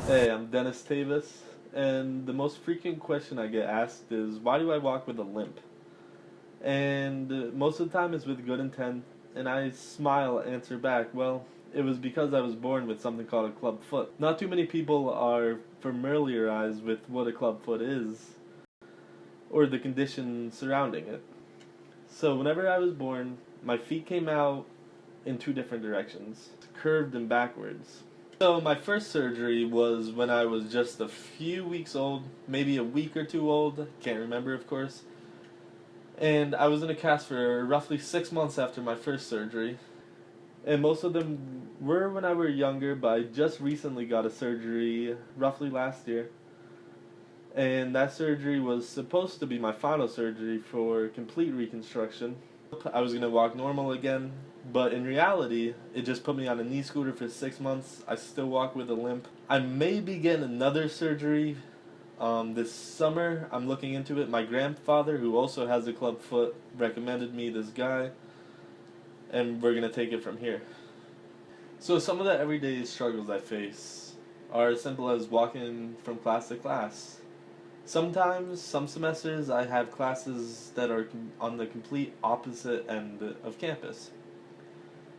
Hey, I'm Dennis Tavis, and the most frequent question I get asked is, why do I walk with a limp? And most of the time it's with good intent, and I smile, answer back, well, it was because I was born with something called a club foot. Not too many people are familiarized with what a club foot is, or the condition surrounding it. So whenever I was born, my feet came out in two different directions, curved and backwards. So my first surgery was when I was just a few weeks old, maybe a week or two old, can't remember of course. And I was in a cast for roughly 6 months after my first surgery. And most of them were when I were younger, but I just recently got a surgery roughly last year. And that surgery was supposed to be my final surgery for complete reconstruction. I was going to walk normal again, but in reality, it just put me on a knee scooter for 6 months. I still walk with a limp. I may be getting another surgery this summer. I'm looking into it. My grandfather, who also has a club foot, recommended me this guy, and we're going to take it from here. So some of the everyday struggles I face are as simple as walking from class to class. Sometimes, some semesters, I have classes that are on the complete opposite end of campus.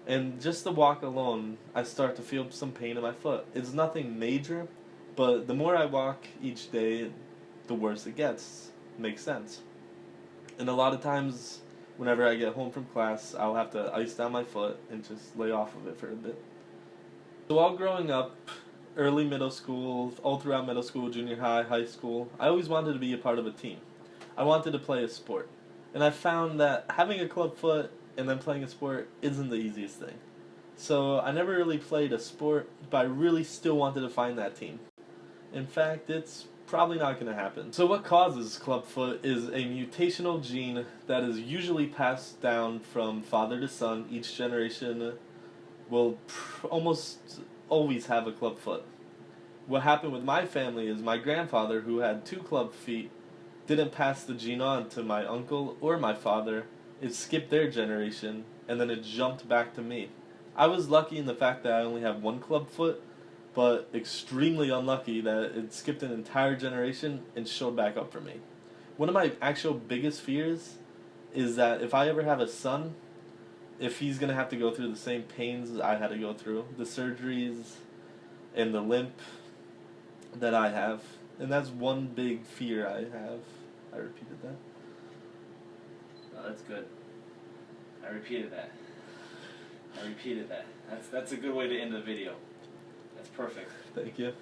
And just the walk alone, I start to feel some pain in my foot. It's nothing major, but the more I walk each day, the worse it gets. Makes sense. And a lot of times, whenever I get home from class, I'll have to ice down my foot and just lay off of it for a bit. So while growing up, early middle school, all throughout middle school, junior high, high school, I always wanted to be a part of a team. I wanted to play a sport. And I found that having a club foot and then playing a sport isn't the easiest thing. So I never really played a sport, but I really still wanted to find that team. In fact, it's probably not going to happen. So what causes clubfoot is a mutational gene that is usually passed down from father to son. Each generation will almost always have a club foot. What happened with my family is my grandfather, who had two club feet, didn't pass the gene on to my uncle or my father. It skipped their generation, and then it jumped back to me. I was lucky in the fact that I only have one club foot, but extremely unlucky that it skipped an entire generation and showed back up for me. One of my actual biggest fears is that if I ever have a son, if he's going to have to go through the same pains I had to go through, the surgeries and the limp that I have. And that's one big fear I have. I repeated that. Oh, that's good. I repeated that. That's a good way to end the video. That's perfect. Thank you.